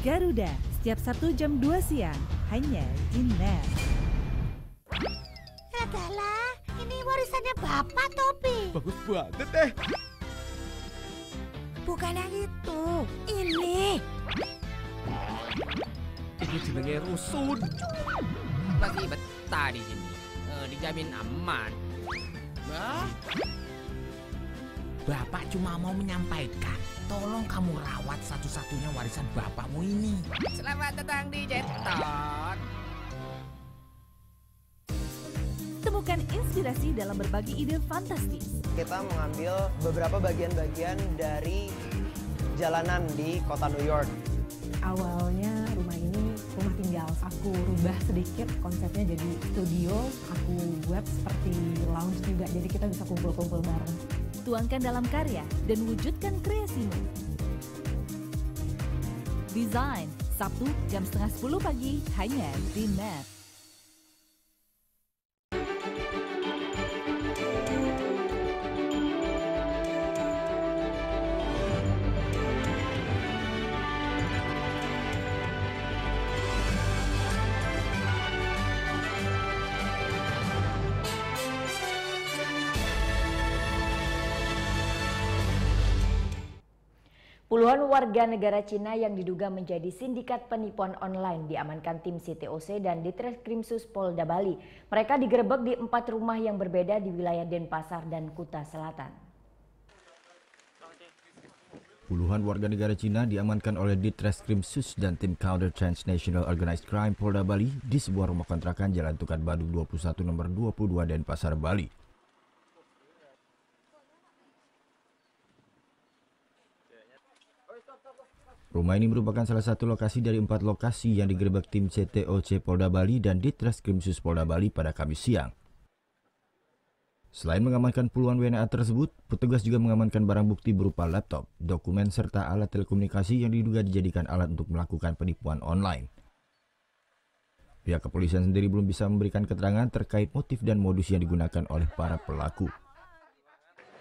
S9: Garuda, setiap Sabtu jam 2 siang, hanya di Net.
S12: Adalah, ini warisannya Bapak, Topi.
S10: Bagus banget deh.
S12: Bukan yang itu, ini.
S13: Ini jenenge rusun. Masih betah di sini. Dijamin aman. Bah? Bapak cuma mau menyampaikan, tolong kamu rawat satu-satunya warisan bapakmu ini. Selamat datang di Jeton.
S9: Temukan inspirasi dalam berbagai ide fantastis.
S14: Kita mengambil beberapa bagian-bagian dari jalanan di kota New York.
S15: Awalnya rumah ini rumah tinggal. Aku rubah sedikit konsepnya jadi studio. Aku buat seperti lounge juga, jadi kita bisa kumpul-kumpul bareng.
S9: Tuangkan dalam karya dan wujudkan kreasimu. Desain, Sabtu jam 9:30 pagi, hanya di Net.
S2: Puluhan warga negara Cina yang diduga menjadi sindikat penipuan online diamankan tim CTOC dan Ditreskrimsus Polda Bali. Mereka digerebek di 4 rumah yang berbeda di wilayah Denpasar dan Kuta Selatan.
S17: Puluhan warga negara Cina diamankan oleh Ditreskrimsus dan tim Counter Transnational Organized Crime Polda Bali di sebuah rumah kontrakan Jalan Tukat Badung 21 nomor 22 Denpasar, Bali. Rumah ini merupakan salah satu lokasi dari 4 lokasi yang digerebek tim CTOC Polda Bali dan Ditreskrimsus Polda Bali pada Kamis siang. Selain mengamankan puluhan WNA tersebut, petugas juga mengamankan barang bukti berupa laptop, dokumen, serta alat telekomunikasi yang diduga dijadikan alat untuk melakukan penipuan online. Pihak kepolisian sendiri belum bisa memberikan keterangan terkait motif dan modus yang digunakan oleh para pelaku.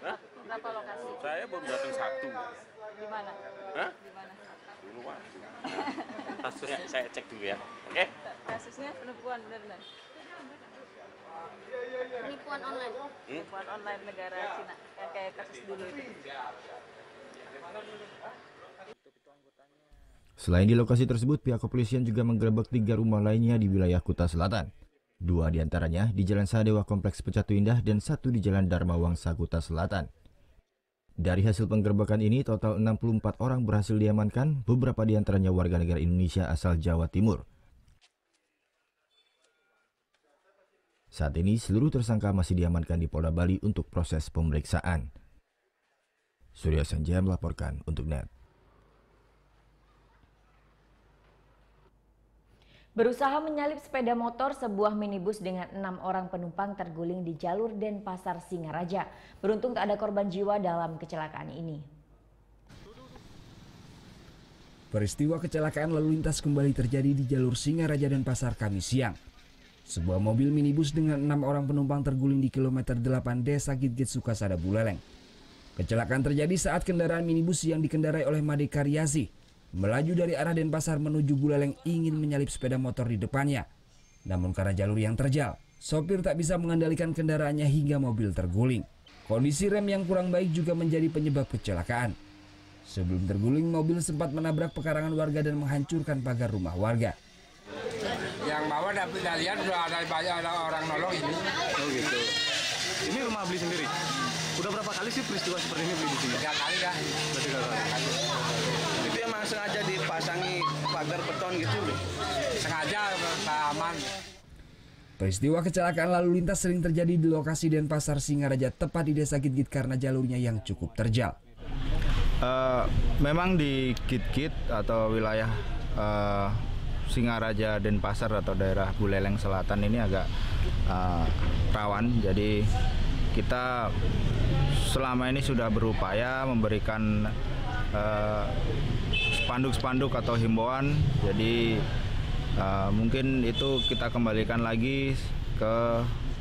S18: Hah? Berapa lokasi? Saya baru datang 1.
S3: Di mana?
S18: Hah? Kasusnya saya cek dulu ya, oke?
S3: Kasusnya penipuan benar-benar.
S12: Penipuan online.
S3: Penipuan online negara Cina yang kayak kasus dulu itu.
S17: Selain di lokasi tersebut, pihak kepolisian juga menggerebek 3 rumah lainnya di wilayah Kuta Selatan. 2 diantaranya di Jalan Sadewa Kompleks Pecatu Indah dan 1 di Jalan Dharma Wangsa Kuta Selatan. Dari hasil penggerbekan ini, total 64 orang berhasil diamankan, beberapa di antaranya warga negara Indonesia asal Jawa Timur. Saat ini, seluruh tersangka masih diamankan di Polda Bali untuk proses pemeriksaan. Surya Sanjaya melaporkan untuk NET.
S2: Berusaha menyalip sepeda motor, sebuah minibus dengan 6 orang penumpang terguling di jalur Denpasar Singaraja. Beruntung tak ada korban jiwa dalam kecelakaan ini.
S27: Peristiwa kecelakaan lalu lintas kembali terjadi di jalur Singaraja Denpasar Kamis siang. Sebuah mobil minibus dengan 6 orang penumpang terguling di kilometer 8 Desa Gitgit Sukasada Buleleng. Kecelakaan terjadi saat kendaraan minibus yang dikendarai oleh Made Karyasi melaju dari arah Denpasar menuju Buleleng ingin menyalip sepeda motor di depannya. Namun karena jalur yang terjal, sopir tak bisa mengendalikan kendaraannya hingga mobil terguling. Kondisi rem yang kurang baik juga menjadi penyebab kecelakaan. Sebelum terguling, mobil sempat menabrak pekarangan warga dan menghancurkan pagar rumah warga.
S1: Yang bawah dapat lihat sudah ada banyak orang nolong ini.
S11: Oh gitu. Ini rumah beli sendiri. Udah berapa kali sih peristiwa seperti ini beli di sini?
S1: 3 kali dah.
S11: 3 kali. Itu emang sengaja dipasangi pagar beton gitu, Bli?
S1: Sengaja aman.
S27: Peristiwa kecelakaan lalu lintas sering terjadi di lokasi Denpasar Singaraja tepat di Desa Gitgit karena jalurnya yang cukup terjal.
S11: Memang di Gitgit atau wilayah Singaraja Denpasar atau daerah Buleleng Selatan ini agak rawan. Jadi kita selama ini sudah berupaya memberikan spanduk-spanduk atau himbauan. Jadi mungkin itu kita kembalikan lagi ke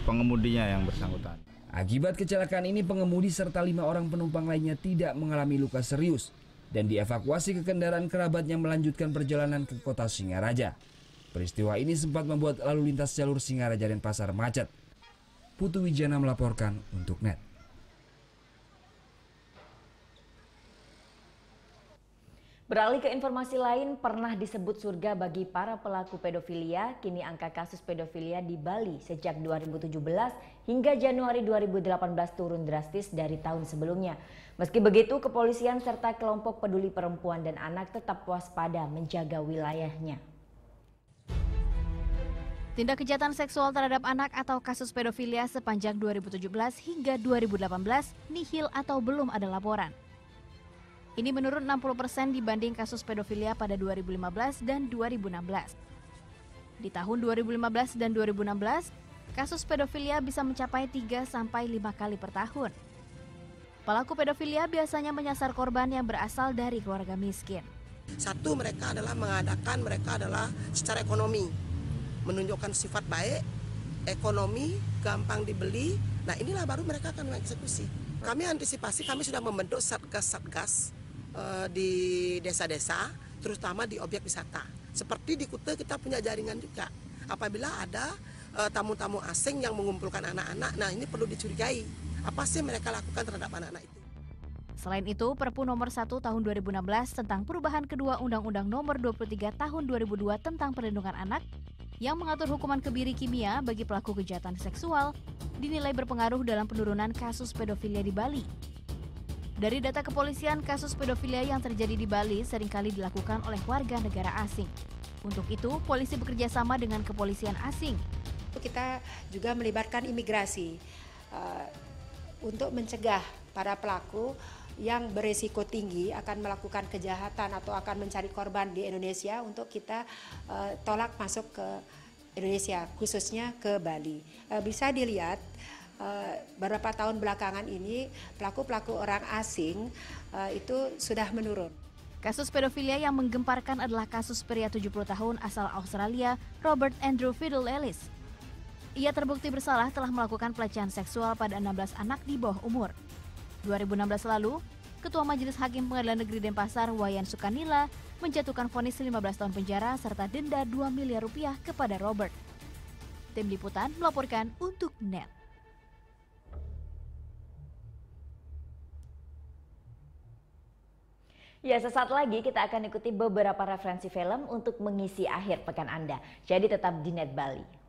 S11: pengemudinya yang bersangkutan.
S27: Akibat kecelakaan ini pengemudi serta 5 orang penumpang lainnya tidak mengalami luka serius dan dievakuasi ke kendaraan kerabatnya melanjutkan perjalanan ke kota Singaraja. Peristiwa ini sempat membuat lalu lintas jalur Singaraja Denpasar macet. Putu Wijana melaporkan untuk NET.
S2: Beralih ke informasi lain, pernah disebut surga bagi para pelaku pedofilia, kini angka kasus pedofilia di Bali sejak 2017 hingga Januari 2018 turun drastis dari tahun sebelumnya. Meski begitu, kepolisian serta kelompok peduli perempuan dan anak tetap waspada menjaga wilayahnya.
S21: Tindak kejahatan seksual terhadap anak atau kasus pedofilia sepanjang 2017 hingga 2018 nihil atau belum ada laporan. Ini menurun 60% dibanding kasus pedofilia pada 2015 dan 2016. Di tahun 2015 dan 2016, kasus pedofilia bisa mencapai 3-5 kali per tahun. Pelaku pedofilia biasanya menyasar korban yang berasal dari keluarga miskin.
S16: Satu, mereka adalah secara ekonomi, menunjukkan sifat baik, ekonomi, gampang dibeli. Nah inilah baru mereka akan mengeksekusi. Kami antisipasi, kami sudah membentuk satgas-satgas di desa-desa, terutama di objek wisata. Seperti di Kuta kita punya jaringan juga. Apabila ada tamu-tamu asing yang mengumpulkan anak-anak, nah ini perlu dicurigai. Apa sih mereka lakukan terhadap anak-anak itu?
S21: Selain itu, Perpu Nomor 1 Tahun 2016 tentang perubahan kedua Undang-Undang Nomor 23 Tahun 2002 tentang Perlindungan Anak yang mengatur hukuman kebiri kimia bagi pelaku kejahatan seksual dinilai berpengaruh dalam penurunan kasus pedofilia di Bali. Dari data kepolisian, kasus pedofilia yang terjadi di Bali seringkali dilakukan oleh warga negara asing. Untuk itu, polisi bekerja sama dengan kepolisian asing.
S19: Kita juga melibatkan imigrasi untuk mencegah para pelaku yang beresiko tinggi akan melakukan kejahatan atau akan mencari korban di Indonesia untuk kita tolak masuk ke Indonesia, khususnya ke Bali. Bisa dilihat beberapa tahun belakangan ini pelaku-pelaku orang asing itu sudah menurun.
S21: Kasus pedofilia yang menggemparkan adalah kasus pria 70 tahun asal Australia, Robert Andrew Fiddle Ellis. Ia terbukti bersalah telah melakukan pelecehan seksual pada 16 anak di bawah umur. 2016 lalu, Ketua Majelis Hakim Pengadilan Negeri Denpasar, Wayan Sukanila, menjatuhkan vonis 15 tahun penjara serta denda 2 miliar rupiah kepada Robert. Tim Liputan melaporkan untuk NET.
S2: Ya, sesaat lagi kita akan ikuti beberapa referensi film untuk mengisi akhir pekan Anda. Jadi tetap di NET Bali.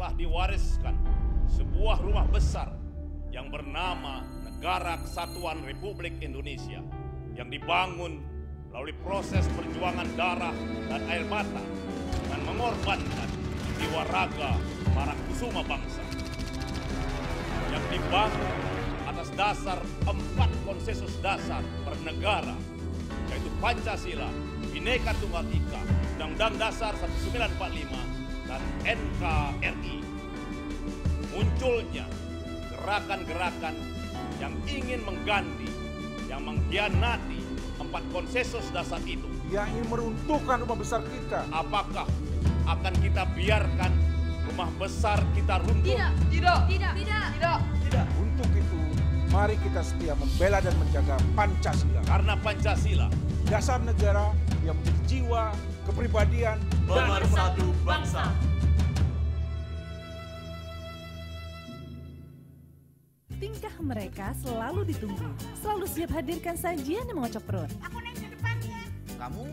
S18: telah diwariskan sebuah rumah besar yang bernama Negara Kesatuan Republik Indonesia yang dibangun melalui proses perjuangan darah dan air mata dan mengorbankan jiwa raga para kusuma bangsa yang dibangun atas dasar 4 konsensus dasar bernegara, yaitu Pancasila, Bhinneka Tunggal Ika, Undang-Undang Dasar 1945, dan NKRI. Munculnya gerakan-gerakan yang ingin mengganti, yang mengkhianati 4 konsensus dasar itu.
S4: Yang ingin meruntuhkan rumah besar kita.
S18: Apakah akan kita biarkan rumah besar kita runtuh?
S4: Tidak. Untuk itu, mari kita setia membela dan menjaga Pancasila.
S18: Karena Pancasila,
S4: dasar negara yang menjadi jiwa, kepribadian,
S6: pemersatu bangsa.
S9: Tingkah mereka selalu ditunggu, selalu siap hadirkan sajian yang mengocok perut.
S12: Aku naik di depan ya.
S20: Kamu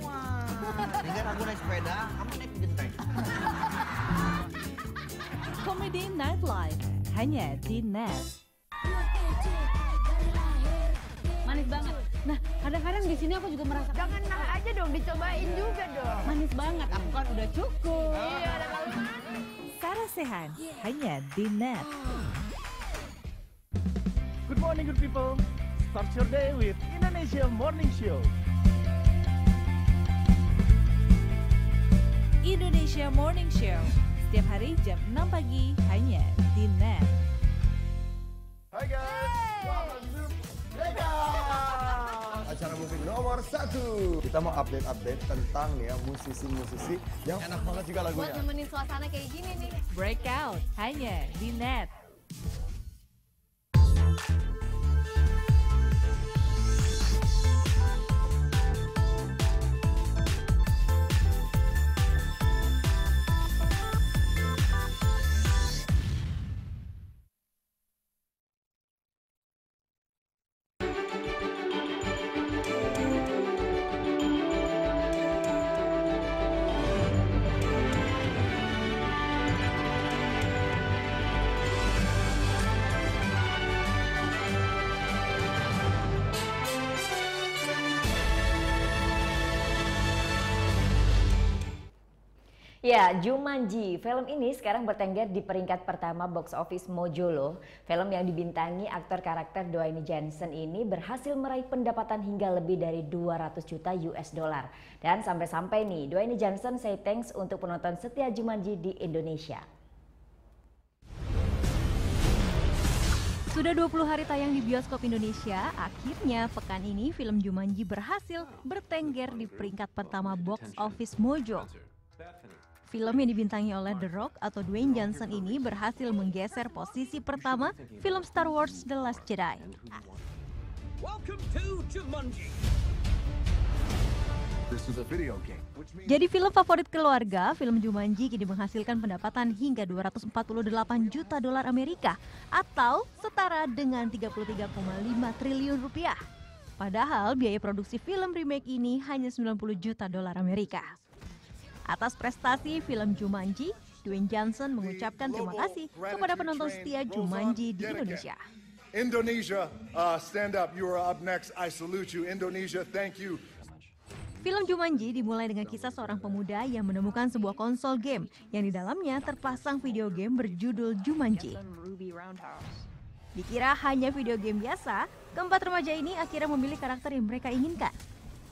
S20: dengan aku naik sepeda, kamu naik genteng.
S9: Komedi Nightlife hanya di Net.
S3: Manis banget. Nah, kadang-kadang di sini aku juga merasa
S12: Jangan nah aja dong, dicobain juga dong.
S3: manis banget. Aku kan udah cukup.
S12: Iya, ada lalu
S9: Sarah Sehan hanya di Net.
S22: Good morning, good people. Start your day with Indonesia Morning Show.
S9: Indonesia Morning Show setiap hari jam 6 pagi hanya di Net.
S6: Hai guys, welcome to Breakout, acara musik nomor 1. Kita mau update tentang ya musisi-musisi yang enak banget juga lagunya.
S12: buat nemenin suasana kayak gini nih.
S9: Breakout hanya di Net.
S2: Ya, Jumanji. Film ini sekarang bertengger di peringkat pertama box office Mojo loh. Film yang dibintangi aktor karakter Dwayne Johnson ini berhasil meraih pendapatan hingga lebih dari 200 juta US dollar. Dan sampai-sampai nih, Dwayne Johnson say thanks untuk penonton setia Jumanji di Indonesia.
S21: Sudah 20 hari tayang di bioskop Indonesia, akhirnya pekan ini film Jumanji berhasil bertengger di peringkat pertama box office Mojo. Film yang dibintangi oleh The Rock atau Dwayne Johnson ini berhasil menggeser posisi pertama film Star Wars The Last Jedi. Jadi film favorit keluarga, film Jumanji kini menghasilkan pendapatan hingga 248 juta dolar Amerika atau setara dengan 33,5 triliun rupiah. Padahal biaya produksi film remake ini hanya 90 juta dolar Amerika. Atas prestasi film Jumanji, Dwayne Johnson mengucapkan terima kasih kepada penonton setia Jumanji di Indonesia.
S6: Indonesia, stand up. You are up next. I salute you. Indonesia, thank you.
S21: Film Jumanji dimulai dengan kisah seorang pemuda yang menemukan sebuah konsol game yang di dalamnya terpasang video game berjudul Jumanji. Dikira hanya video game biasa, keempat remaja ini akhirnya memilih karakter yang mereka inginkan.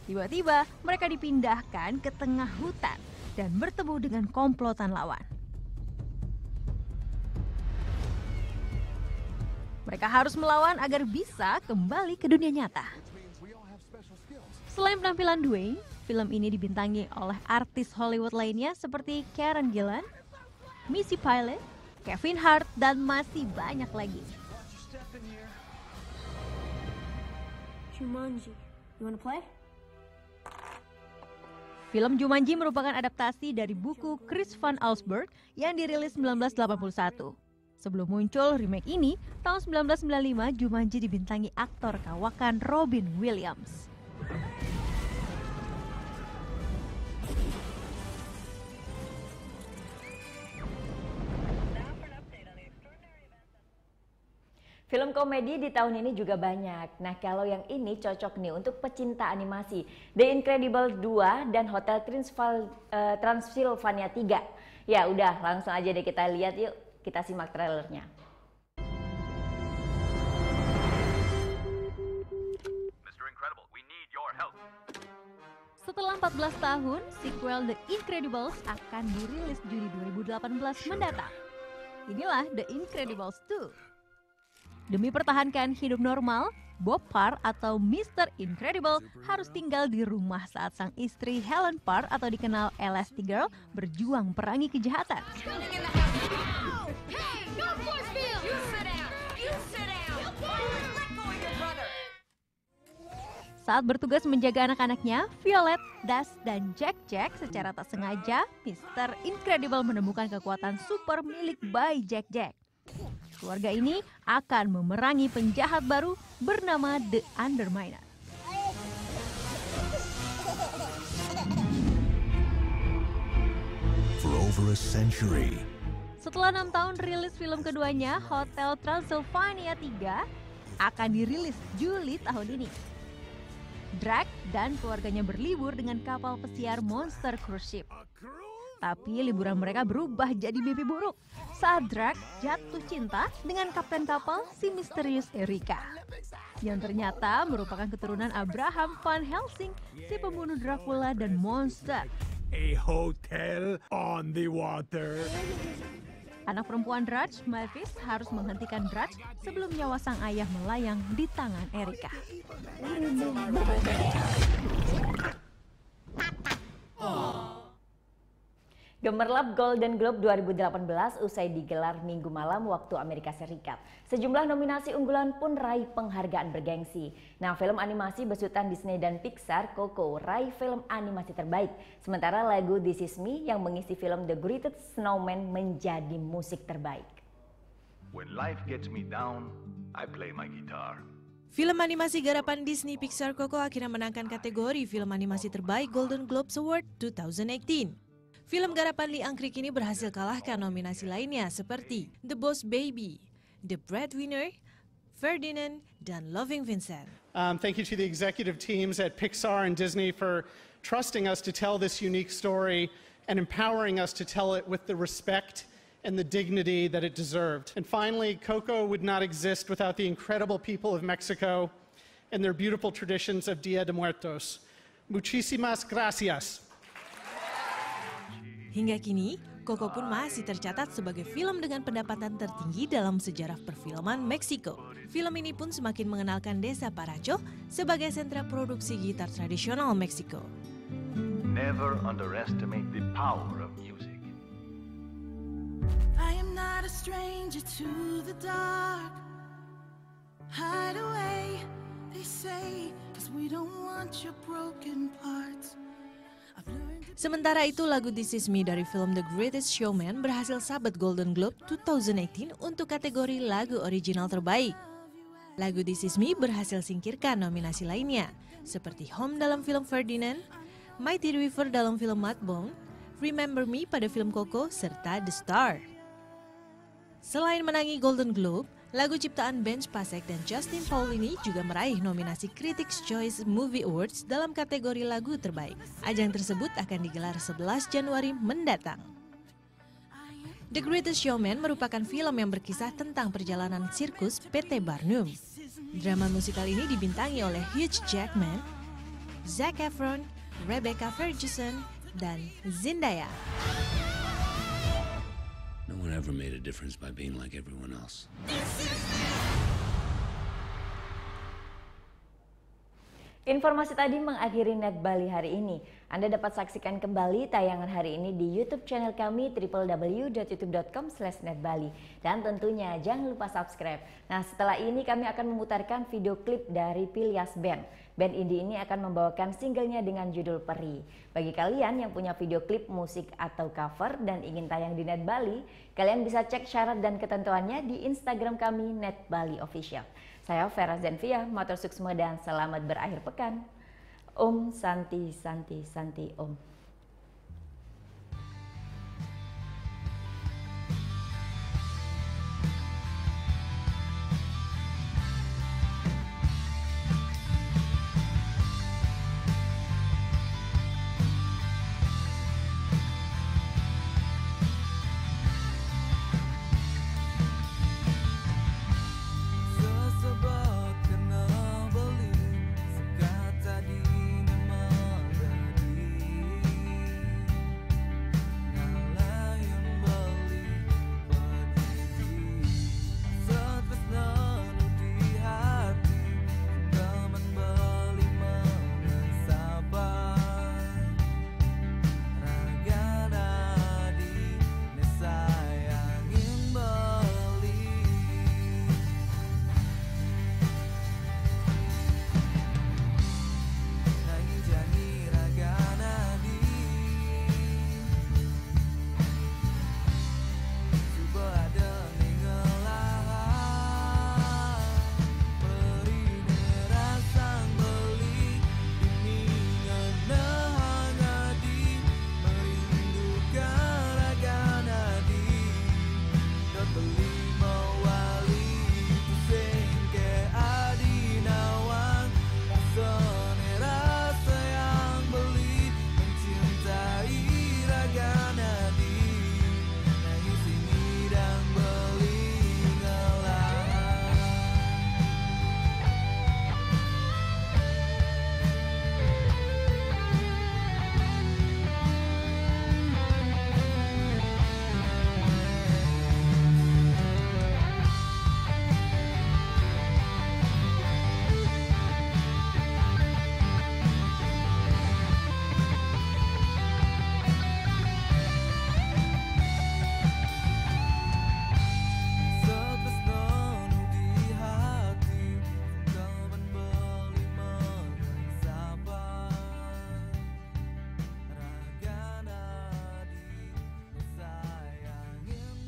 S21: Tiba-tiba mereka dipindahkan ke tengah hutan dan bertemu dengan komplotan lawan. Mereka harus melawan agar bisa kembali ke dunia nyata. Selain penampilan Dwayne, film ini dibintangi oleh artis Hollywood lainnya seperti Karen Gillan, Missy Pilot, Kevin Hart, dan masih banyak lagi.
S12: Jumanji, you wanna play?
S21: Film Jumanji merupakan adaptasi dari buku Chris Van Allsburg yang dirilis 1981. Sebelum muncul remake ini, tahun 1995 Jumanji dibintangi aktor kawakan Robin Williams.
S2: Film komedi di tahun ini juga banyak. Nah, kalau yang ini cocok nih untuk pecinta animasi. The Incredibles 2 dan Hotel Transylvania 3. Ya udah, langsung aja deh kita lihat yuk. Kita simak trailernya.
S21: Setelah 14 tahun, sequel The Incredibles akan dirilis Juni 2018 mendatang. Inilah The Incredibles 2. Demi pertahankan hidup normal, Bob Parr atau Mr. Incredible harus tinggal di rumah saat sang istri Helen Parr atau dikenal Elastigirl berjuang perangi kejahatan. Saat bertugas menjaga anak-anaknya, Violet, Dust, dan Jack secara tak sengaja, Mr. Incredible menemukan kekuatan super milik bayi Jack. Keluarga ini akan memerangi penjahat baru bernama The Underminer.
S5: For over a century.
S21: Setelah 6 tahun rilis film keduanya, Hotel Transylvania 3 akan dirilis Juli tahun ini. Drac dan keluarganya berlibur dengan kapal pesiar Monster Cruise Ship. Tapi liburan mereka berubah jadi mimpi buruk saat Drac jatuh cinta dengan kapten kapal si misterius Erika, yang ternyata merupakan keturunan Abraham Van Helsing, si pembunuh Dracula dan monster.
S7: A hotel on the water.
S21: Anak perempuan Drac, Mavis, harus menghentikan Drac sebelum nyawa sang ayah melayang di tangan Erika.
S2: Gemerlap Golden Globe 2018 usai digelar Minggu malam waktu Amerika Serikat. Sejumlah nominasi unggulan pun raih penghargaan bergengsi. Nah, film animasi besutan Disney dan Pixar, Coco, raih film animasi terbaik. Sementara lagu This Is Me yang mengisi film The Greatest Snowman menjadi musik terbaik.
S5: When life gets me down, I play my guitar.
S8: Film animasi garapan Disney Pixar Coco akhirnya menangkan kategori film animasi terbaik Golden Globes Award 2018. Film garapan Lee Angkrik ini berhasil kalahkan nominasi lainnya seperti The Boss Baby, The Breadwinner, Ferdinand, dan Loving Vincent.
S23: Thank you to the executive teams at Pixar and Disney for trusting us to tell this unique story and empowering us to tell it with the respect and the dignity that it deserved. And finally, Coco would not exist without the incredible people of Mexico and their beautiful traditions of Dia de Muertos. Muchísimas gracias.
S8: Hingga kini, Coco pun masih tercatat sebagai film dengan pendapatan tertinggi dalam sejarah perfilman Meksiko. Film ini pun semakin mengenalkan desa Paracho sebagai sentra produksi gitar tradisional Meksiko.
S5: Never underestimate the power of music.
S24: I am not a stranger to the dark. Hide away, they say, 'cause we don't want your broken parts.
S8: Sementara itu, lagu This Is Me dari film The Greatest Showman berhasil sabet Golden Globe 2018 untuk kategori lagu original terbaik. Lagu This Is Me berhasil singkirkan nominasi lainnya, seperti Home dalam film Ferdinand, Mighty River dalam film Mudbound, Remember Me pada film Coco, serta The Star. Selain menangi Golden Globe, lagu ciptaan Ben Pasek dan Justin Paul ini juga meraih nominasi Critics' Choice Movie Awards dalam kategori lagu terbaik. Ajang tersebut akan digelar 11 Januari mendatang. The Greatest Showman merupakan film yang berkisah tentang perjalanan sirkus PT Barnum. Drama musikal ini dibintangi oleh Hugh Jackman, Zac Efron, Rebecca Ferguson, dan Zendaya.
S25: No one ever made a difference by being like everyone else.
S2: Informasi tadi mengakhiri Net Bali hari ini. Anda dapat saksikan kembali tayangan hari ini di YouTube channel kami www.youtube.com/netbali. Dan tentunya jangan lupa subscribe. Nah, setelah ini kami akan memutarkan video klip dari Pilyas Band. Band indie ini akan membawakan singlenya dengan judul Peri. Bagi kalian yang punya video klip musik atau cover dan ingin tayang di Net Bali, kalian bisa cek syarat dan ketentuannya di Instagram kami Net Bali Official. Saya Vera Zenvia, matur suksma dan selamat berakhir pekan. Om Santi Santi Santi Om.